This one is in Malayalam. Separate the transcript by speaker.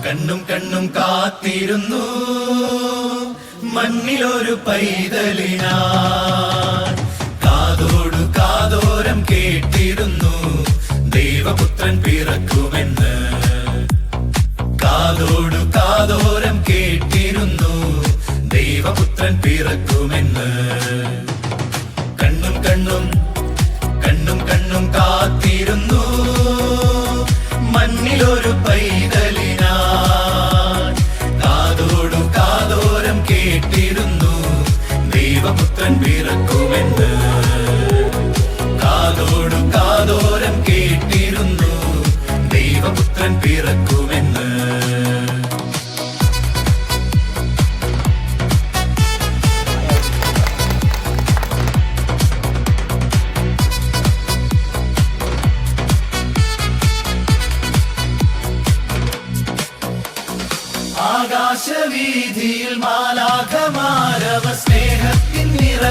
Speaker 1: കണ്ണും കണ്ണും കാത്തിരുന്നു മണ്ണിലൊരു പൈതലിനാ, കാതോടു കാതോരം കേട്ടിരുന്നു ദൈവപുത്രൻ പിറക്കുമെന്ന്. കാതോടു കാതോരം കേട്ടിരുന്നു ദൈവപുത്രൻ പിറക്കുമെന്ന്. കണ്ണും കണ്ണും കണ്ണും കണ്ണും കാത്തിരുന്നു മണ്ണിലൊരു പൈതലിനാ, കാതോടു കാതോരം കേട്ടിരുന്നു ദൈവപുത്രൻ പിറക്കുമെന്ന്. കാതോടു കാതോരം കേട്ടിരുന്നു ദൈവപുത്രൻ പിറക്കുമെന്ന്. ആകാശവീതിയിൽ മാലാഖമാരവ സ്നേഹത്തിൻ നിറ